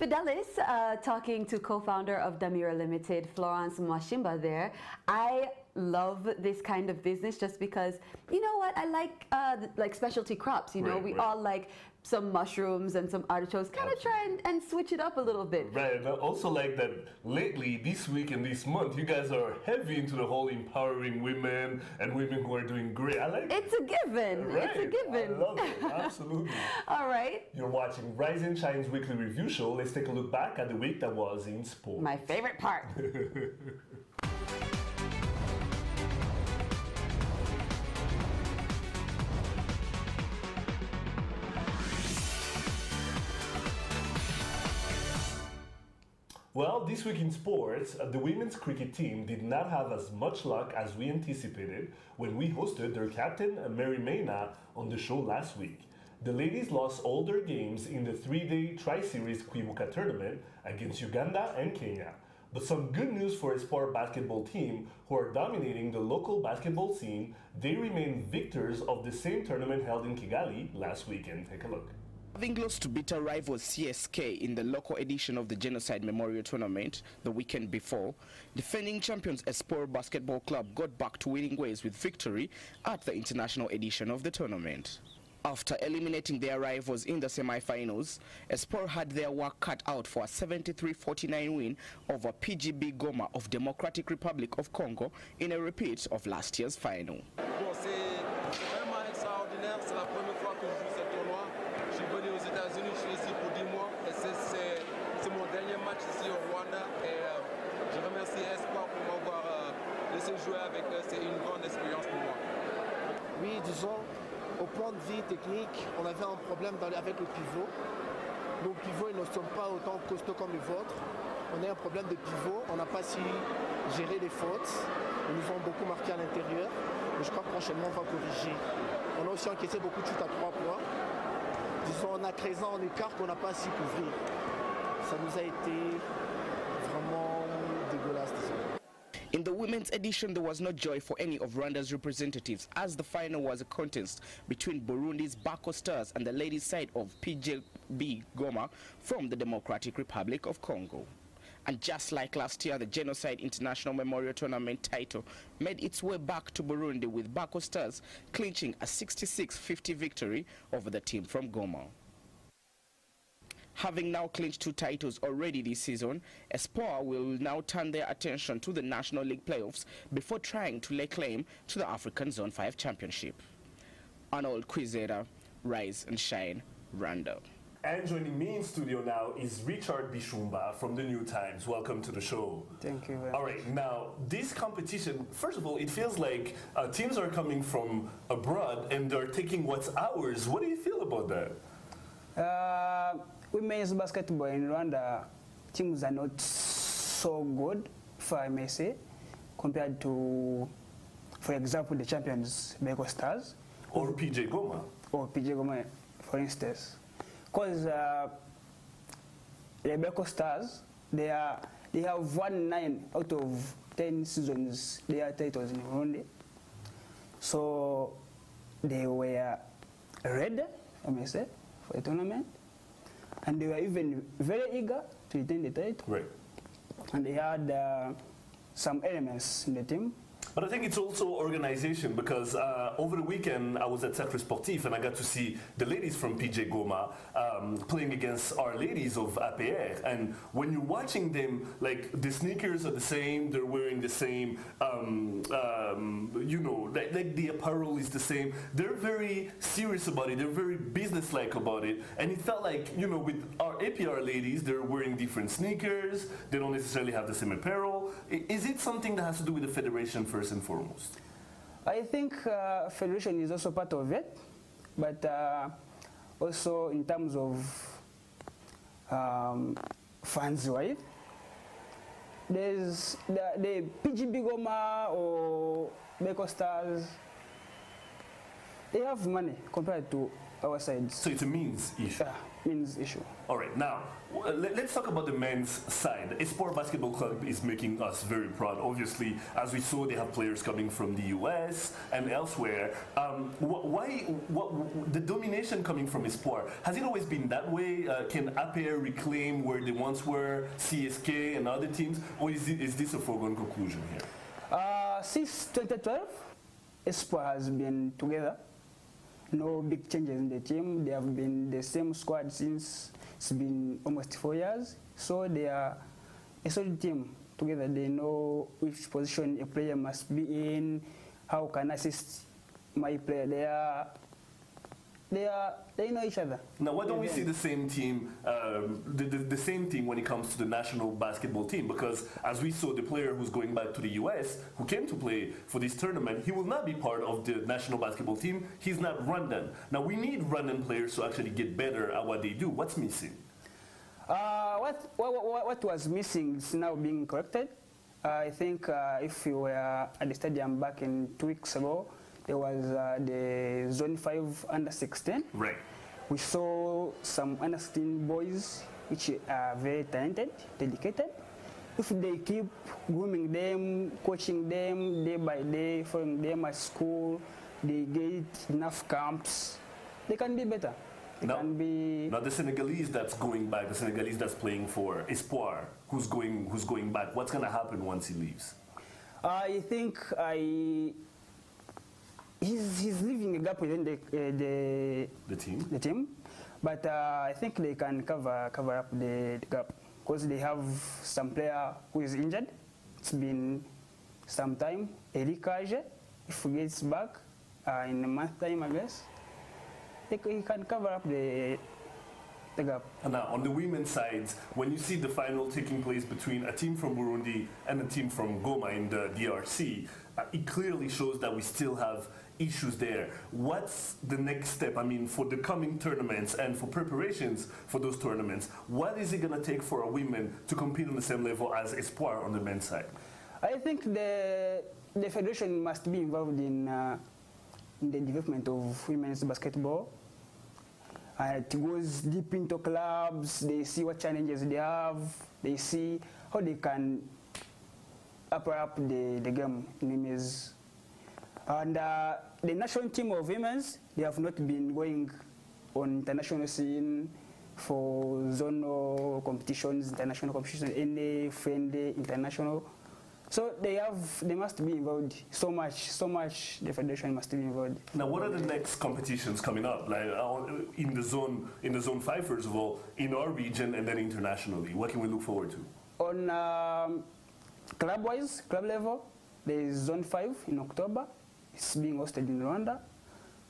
Fidelis, talking to co-founder of Damira Limited, Florence Mwashimba there. I love this kind of business just because, you know what, I like specialty crops, you know, we all like some mushrooms and some artichokes, kind of try and switch it up a little bit. Right, and I also like that lately, this week and this month, you guys are heavy into the whole empowering women and women who are doing great. I like It's a given. Right. It's a given. I love it, absolutely. All right. You're watching Rise and Shine's weekly review show. Let's take a look back at the week that was in sport. My favorite part. Well, this week in sports, the women's cricket team did not have as much luck as we anticipated when we hosted their captain, Mary Mayna, on the show last week. The ladies lost all their games in the 3-day Tri-Series Kwibuka tournament against Uganda and Kenya. But some good news for a sport basketball team who are dominating the local basketball scene. They remain victors of the same tournament held in Kigali last weekend. Take a look. Having lost to bitter rivals CSK in the local edition of the Genocide Memorial Tournament the weekend before, defending champions Espoir Basketball Club got back to winning ways with victory at the international edition of the tournament. After eliminating their rivals in the semi-finals, Espoir had their work cut out for a 73-49 win over PGB Goma of Democratic Republic of Congo in a repeat of last year's final. États-Unis, je suis ici pour 10 mois et c'est mon dernier match ici au Rwanda et je remercie Espoir pour m'avoir laissé jouer avec eux, c'est une grande expérience pour moi. Oui, disons, au plan de vie technique, on avait un problème avec le pivot. Nos pivots ils ne sont pas autant costauds comme les vôtres. On a un problème de pivot, on n'a pas su gérer les fautes. Ils nous ont beaucoup marqué à l'intérieur, mais je crois que prochainement on va corriger. On a aussi encaissé beaucoup de shoots à 3 points. Disons, on a créé un écart qu'on n'a pas su couvrir. Ça nous a été vraiment dégueulasse, disons. In the women's edition, there was no joy for any of Rwanda's representatives, as the final was a contest between Burundi's Bako Stars and the ladies' side of PGB Goma from the Democratic Republic of Congo. And just like last year, the Genocide International Memorial Tournament title made its way back to Burundi, with Bako Stars clinching a 66-50 victory over the team from Goma. Having now clinched 2 titles already this season, Espoir will now turn their attention to the National League playoffs before trying to lay claim to the African Zone 5 Championship. Arnold Kwizera, Rise and Shine, Rwanda. And joining me in studio now is Richard Bishumba from the New Times. Welcome to the show. Thank you very much. All right, now this competition, first of all, it feels like teams are coming from abroad and they're taking what's ours. What do you feel about that? Women's basketball in Rwanda, teams are not so good, if I may say, compared to, for example, the champions, Beko Stars. Or PJ Goma. Or PJ Goma, for instance. Because the Beko Stars, they have won 9 out of 10 seasons their titles in Burundi. So they were ready, I may say, for the tournament. And they were even very eager to retain the title. Right. And they had some elements in the team. But I think it's also organization, because over the weekend I was at Sacre Sportif and I got to see the ladies from PJ Goma playing against our ladies of APR. And when you're watching them, like the sneakers are the same, they're wearing the same, you know, like the apparel is the same. They're very serious about it, they're very business-like about it. And it felt like, you know, with our APR ladies, they're wearing different sneakers, they don't necessarily have the same apparel. Is it something that has to do with the federation first and foremost? I think federation is also part of it, but also in terms of fans, right? There's the PGB Goma or Beko Stars, they have money compared to our sides. So it's a means issue? Yeah, means issue. All right, now, let's talk about the men's side. Espoir Basketball Club is making us very proud. Obviously, as we saw, they have players coming from the US and elsewhere. The domination coming from Espoir, has it always been that way? Can APR reclaim where they once were, CSK and other teams? Or is this a foregone conclusion here? Since 2012, Espoir has been together. No big changes in the team. They have been the same squad since it's been almost 4 years. So they are a solid team together. They know which position a player must be in, how can assist my player. They know each other. Now, why don't we see the same team, the same team when it comes to the national basketball team? Because as we saw, the player who's going back to the US, who came to play for this tournament, he will not be part of the national basketball team. He's not Rwandan. Now, we need Rwandan players to actually get better at what they do. What's missing? What was missing is now being corrected. I think if you were at the stadium back in 2 weeks ago, there was the Zone 5 under-16. Right. We saw some under-16 boys which are very talented, dedicated. If they keep grooming them, coaching them day by day, following them at school, they get enough camps, they can be better. Now the Senegalese that's going back, the Senegalese that's playing for Espoir, who's going back, what's going to happen once he leaves? I think he's leaving a gap within the team, but I think they can cover up the gap because they have some player who is injured. It's been some time. Erikaje, if he gets back in a month time, I guess, he can cover up the gap. And now, on the women's side, when you see the final taking place between a team from Burundi and a team from Goma in the DRC, it clearly shows that we still have issues there. What's the next step? I mean, for the coming tournaments and for preparations for those tournaments, what is it going to take for a women to compete on the same level as Espoir on the men's side? I think the federation must be involved in the development of women's basketball. It goes deep into clubs, they see what challenges they have, they see how they can up the game in women's. And the national team of women's, they have not been going on international scene for zonal competitions, international competitions, any friendly international. So they must be involved so much. The federation must be involved. Now, what are the next competitions coming up? Like in the zone 5, first of all, in our region, and then internationally. What can we look forward to? On club level, there is Zone 5 in October. It's being hosted in Rwanda.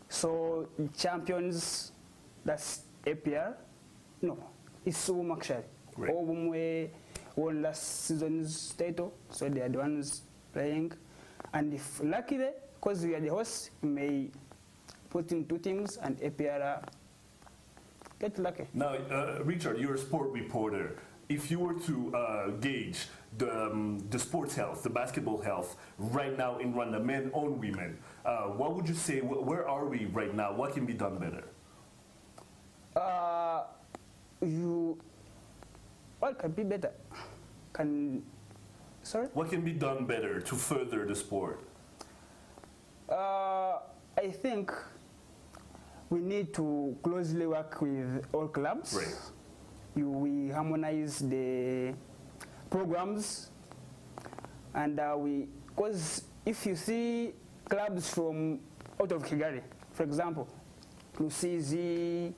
So champions, that's APR. No, it's Umakshari. Right. Won last season's title, so they are the ones playing. And if lucky, because we are the host, we may put in 2 teams and APR get lucky. Now, Richard, you're a sport reporter. If you were to gauge the sports health, the basketball health right now in Rwanda, men or women, what would you say, where are we right now? What can be done better? What can be better? Sorry? What can be done better to further the sport? I think we need to closely work with all clubs. Right. We harmonize the programs, and because if you see clubs from out of Kigali, for example, Rusizi,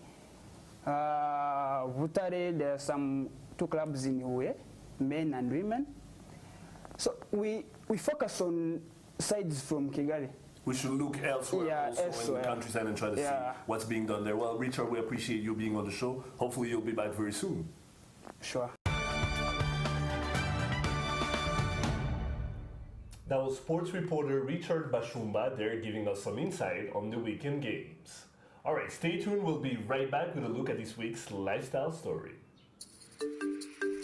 Butare, there are some 2 clubs in Uwe, men and women. So we focus on sides from Kigali. We should look elsewhere also in the countryside and try to see what's being done there. Well, Richard, we appreciate you being on the show. Hopefully you'll be back very soon. Sure. That was sports reporter Richard Bashumba there giving us some insight on the weekend games. All right, stay tuned. We'll be right back with a look at this week's lifestyle story.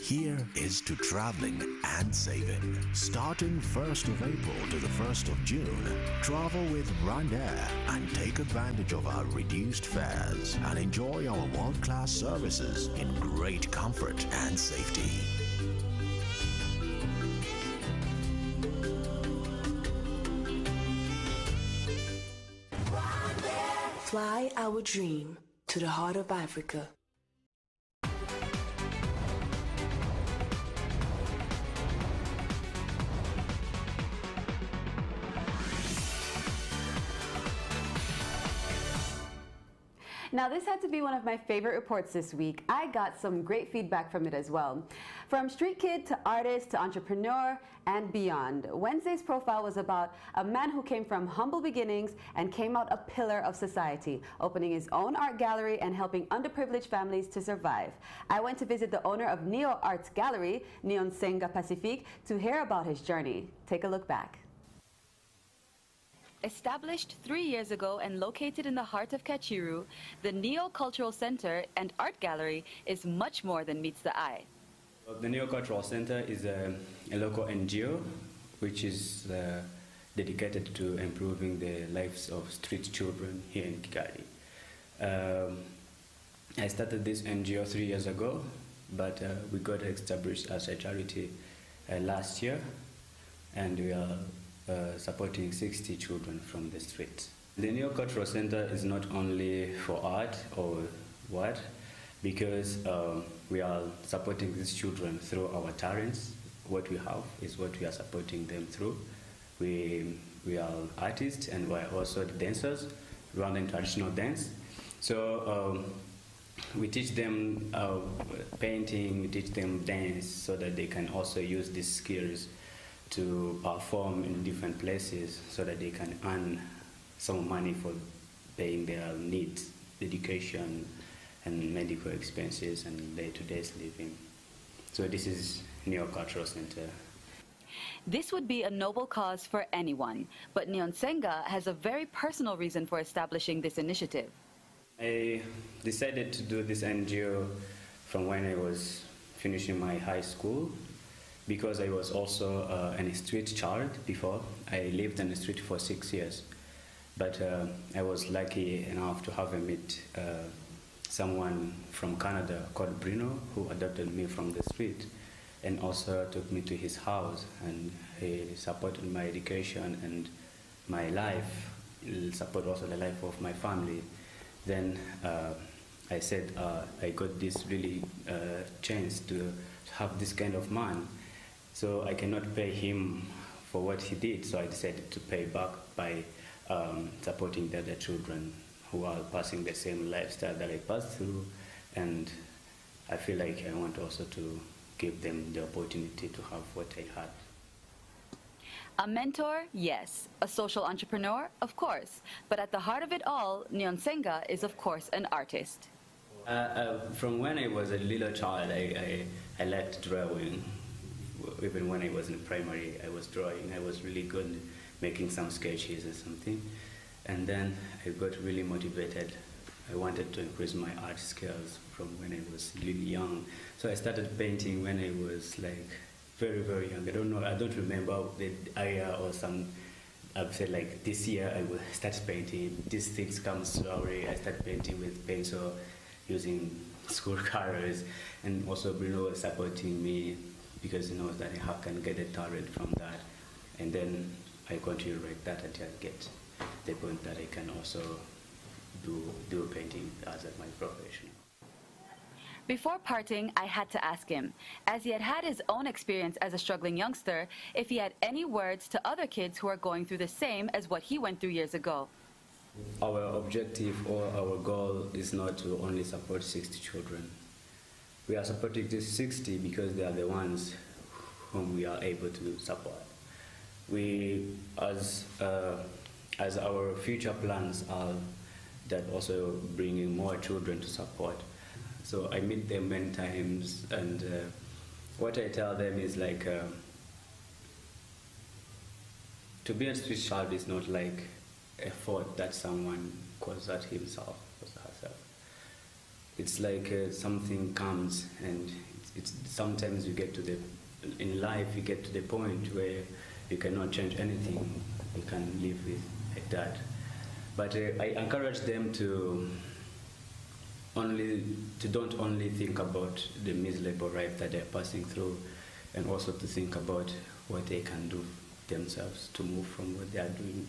Here is to traveling and saving. Starting 1st of April to the 1st of June, travel with Rwanda and take advantage of our reduced fares and enjoy our world-class services in great comfort and safety. Fly our dream to the heart of Africa. Now, this had to be one of my favorite reports this week. I got some great feedback from it as well. From street kid to artist to entrepreneur and beyond. Wednesday's profile was about a man who came from humble beginnings and came out a pillar of society, opening his own art gallery and helping underprivileged families to survive. I went to visit the owner of Neo Arts Gallery, Nionsenga Pacifique, to hear about his journey. Take a look back. Established 3 years ago and located in the heart of Kachiru, the Neo Cultural Center and Art Gallery is much more than meets the eye. The Neo Cultural Center is a local NGO which is dedicated to improving the lives of street children here in Kigali. I started this NGO 3 years ago, but we got established as a charity last year, and we are supporting 60 children from the streets. The Neo Cultural Center is not only for art or what, because we are supporting these children through our talents. What we have is what we are supporting them through. We are artists and we are also dancers, Rwandan traditional dance. So we teach them painting, we teach them dance so that they can also use these skills to perform in different places so that they can earn some money for paying their needs, education and medical expenses and day-to-day living. So this is Neo Cultural Center. This would be a noble cause for anyone, but Nionsenga has a very personal reason for establishing this initiative. I decided to do this NGO from when I was finishing my high school, because I was also a street child before. I lived on the street for 6 years, but I was lucky enough to have met someone from Canada called Bruno, who adopted me from the street and also took me to his house, and he supported my education and my life. He supported also the life of my family. Then I said I got this really chance to have this kind of man. So I cannot pay him for what he did, so I decided to pay back by supporting the other children who are passing the same lifestyle that I passed through, and I feel like I want also to give them the opportunity to have what I had. A mentor, yes. A social entrepreneur, of course. But at the heart of it all, Nionsenga is of course an artist. From when I was a little child, I liked drawing. Even when I was in primary, I was drawing. I was really good making some sketches or something. And then I got really motivated. I wanted to increase my art skills from when I was really young. So I started painting when I was like very, very young. I don't know, I don't remember the area or some, I've said like this year I will start painting. These things come slowly. I started painting with pencil, using school colors, and also Bruno was supporting me because he knows that I can get a talent from that. And then I continue like that until I get the point that I can also do painting as my profession. Before parting, I had to ask him, as he had had his own experience as a struggling youngster, if he had any words to other kids who are going through the same as what he went through years ago. Our objective or our goal is not to only support 60 children. We are supporting these 60 because they are the ones whom we are able to support. We, as our future plans are that also bringing more children to support. So I meet them many times, and what I tell them is like, to be a street child is not like a fault that someone caused at himself or herself. It's like something comes, and it's sometimes you get to the, in life you get to the point where you cannot change anything, you can live with like that. But I encourage them to don't only think about the miserable life that they're passing through, and also to think about what they can do themselves to move from what they are doing.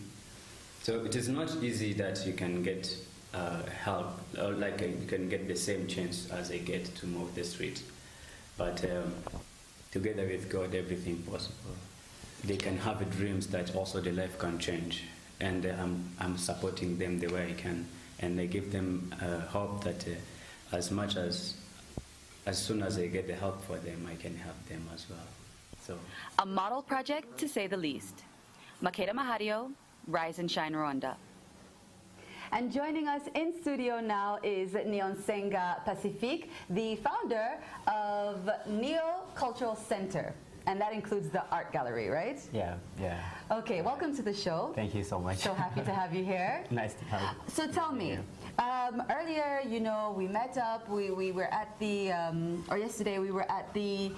So it is not easy that you can get help, or like you can get the same chance as I get to move the street. But together with God, everything possible. They can have dreams that also the life can change, and I'm supporting them the way I can and I give them hope that as soon as I get the help for them, I can help them as well. So, a model project to say the least. Makeda Mahario, Rise and Shine Rwanda. And joining us in studio now is Niyonsenga Pacifique, the founder of Neo Cultural Center. And that includes the art gallery, right? Yeah. Okay, welcome to the show. Thank you so much. So happy to have you here. Nice to have you. So tell me, earlier, we met up, we were at the, or yesterday we were at the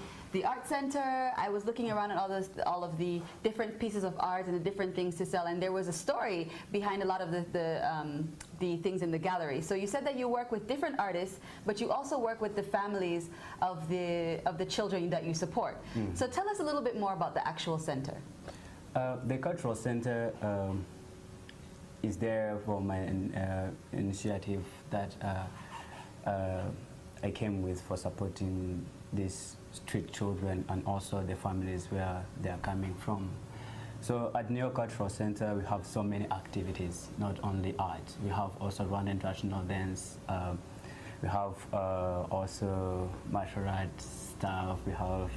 art center. I was looking around at all of the different pieces of art and the different things to sell, and there was a story behind a lot of the things in the gallery. So you said that you work with different artists, but you also work with the families of the children that you support. So tell us a little bit more about the actual center. The cultural center is there for my initiative that I came with for supporting these street children and also the families where they are coming from. So at Neo Cultural Center, we have so many activities, not only art. We have also Rwanda international dance. We have also martial arts stuff. We have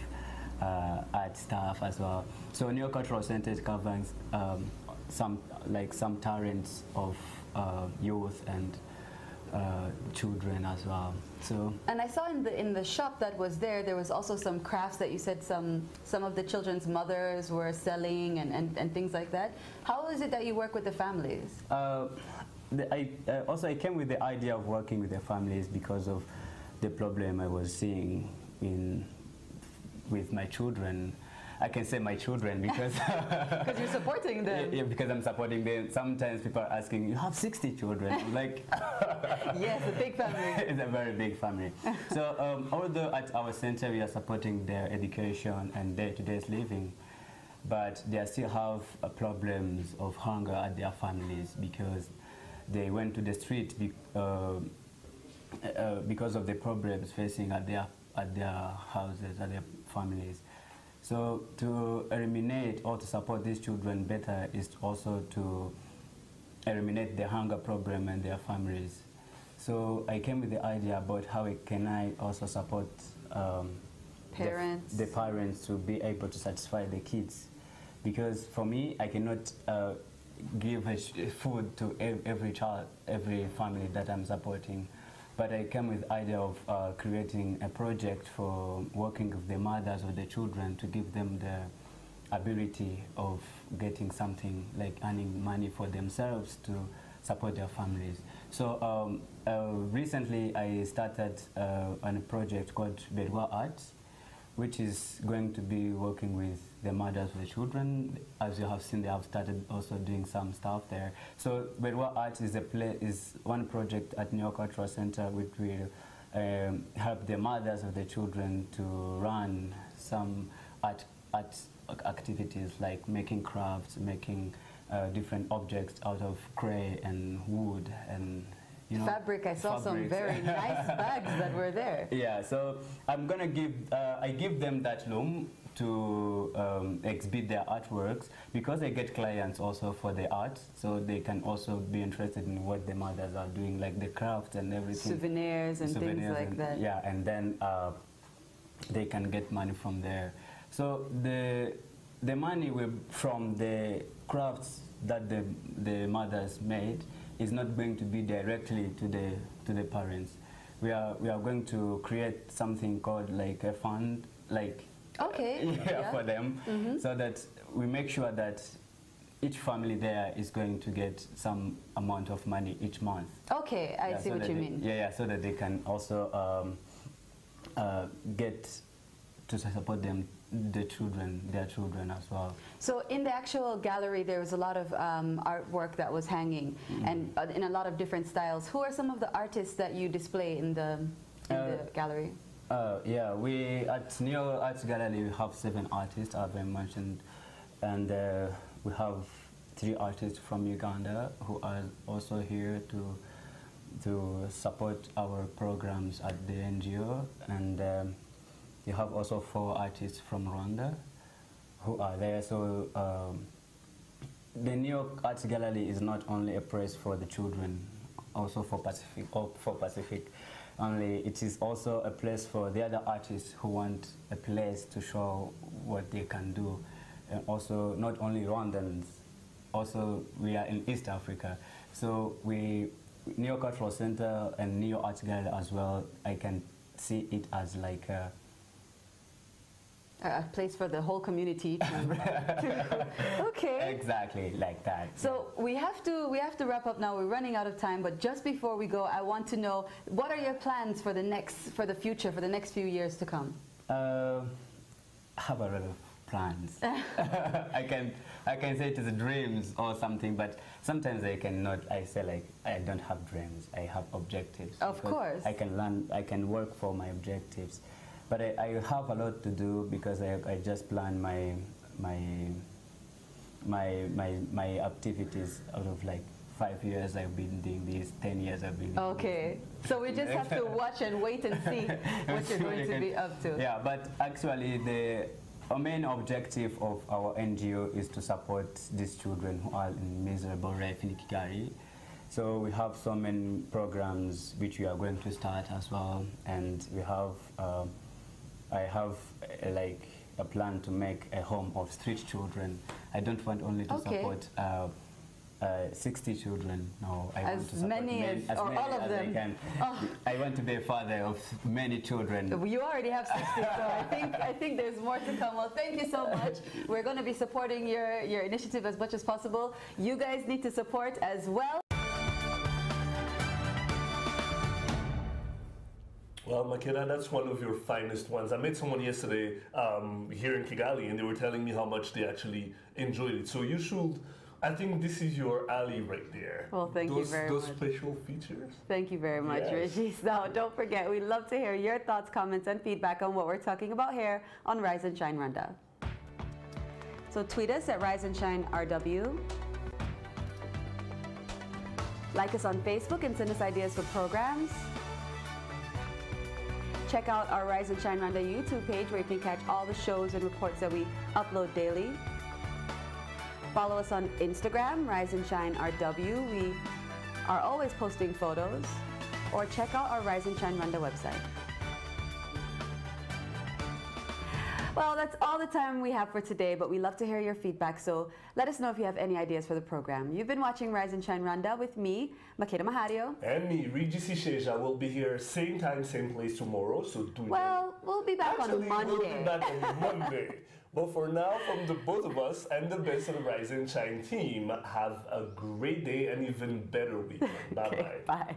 art stuff as well. So Neo Cultural Center covers some talents of youth and children as well. So, and I saw in the shop that was there was also some crafts that you said some of the children's mothers were selling and things like that. How is it that you work with the families? I came with the idea of working with the families because of the problem I was seeing with my children. I can say my children because because you're supporting them. Yeah, because I'm supporting them. Sometimes people are asking, "You have 60 children?" I'm like, yes, a big family. It's a very big family. So although at our center we are supporting their education and day-to-day living, but they still have problems of hunger at their families because they went to the street because of the problems facing at their houses, at their families. So to eliminate or to support these children better is also to eliminate the hunger problem and their families. So I came with the idea about how can I also support parents. The parents to be able to satisfy the kids. Because for me, I cannot give food to every child, every family that I'm supporting. But I came with the idea of creating a project for working with the mothers of the children to give them the ability of getting something like earning money for themselves to support their families. So recently I started on a project called Bedwa Arts, which is going to be working with the mothers of the children. As you have seen, they have started also doing some stuff there. So Bedwa Arts is one project at Neo Cultural Center which will help the mothers of the children to run some art activities like making crafts, making different objects out of clay and wood and fabric. I saw some very nice bags that were there. Yeah, so I'm gonna I give them that room to exhibit their artworks because I get clients also for the art, so they can also be interested in what the mothers are doing, like the crafts and everything. Souvenirs and things like that. Yeah, and then they can get money from there. So the money from the crafts that the mothers made is not going to be directly to the parents. We are going to create something called like a fund, like for them, so that we make sure that each family there is going to get some amount of money each month. Okay, I see what you mean. Yeah, so that they can also get to support them, their children as well. So in the actual gallery, there was a lot of artwork that was hanging, and in a lot of different styles. Who are some of the artists that you display in the gallery? Yeah, we at Neo Arts Gallery we have 7 artists, as I mentioned, and we have 3 artists from Uganda who are also here to support our programs at the NGO, and you have also 4 artists from Rwanda who are there. So the Neo Arts Gallery is not only a place for the children also for Pacific. Only it is also a place for the other artists who want a place to show what they can do. And also not only Rwandans, also we are in East Africa. So Neo Cultural Center and Neo Arts Gallery as well, I can see it as like a place for the whole community to okay. Exactly, like that. So we have to wrap up now. We're running out of time, but just before we go, I want to know, what are your plans for the future, for the next few years to come? I have a lot of plans. I can say it is dreams or something, but sometimes I cannot. I say like I don't have dreams. I have objectives. Of course. I can learn. I can work for my objectives. But I have a lot to do because I just plan my activities out of like 5 years I've been doing this, 10 years I've been doing okay. This. So we just have to watch and wait and see what you're going to be up to. Yeah, but actually our main objective of our NGO is to support these children who are in miserable life in Kigali. So we have so many programs which we are going to start as well, and we have I have like a plan to make a home of street children. I don't want only to support 60 children. No, I want to support all of them. I can. Oh. I want to be a father of many children. You already have 60, so I think there's more to come. Well, thank you so much. We're going to be supporting your initiative as much as possible. You guys need to support as well. Well, Makeda, that's one of your finest ones. I met someone yesterday here in Kigali, and they were telling me how much they actually enjoyed it. So you should, I think this is your alley right there. Well, thank you very much. Those special features. Thank you very much, Regis. Now, don't forget, we'd love to hear your thoughts, comments, and feedback on what we're talking about here on Rise and Shine Rwanda. So tweet us at Rise and Shine RW. Like us on Facebook and send us ideas for programs. Check out our Rise and Shine Rwanda YouTube page where you can catch all the shows and reports that we upload daily. Follow us on Instagram, Rise and Shine RW. We are always posting photos. Or check out our Rise and Shine Rwanda website. Well, that's all the time we have for today, but we love to hear your feedback, so let us know if you have any ideas for the program. You've been watching Rise and Shine Rwanda with me, Makeda Mahario. And me, Regis Isheja. We'll be here same time, same place tomorrow, so do it. Well, we'll be back on Monday. We'll be back on Monday. But for now, from the both of us and the best of the Rise and Shine team, have a great day and even better weekend. Bye-bye. Okay, bye.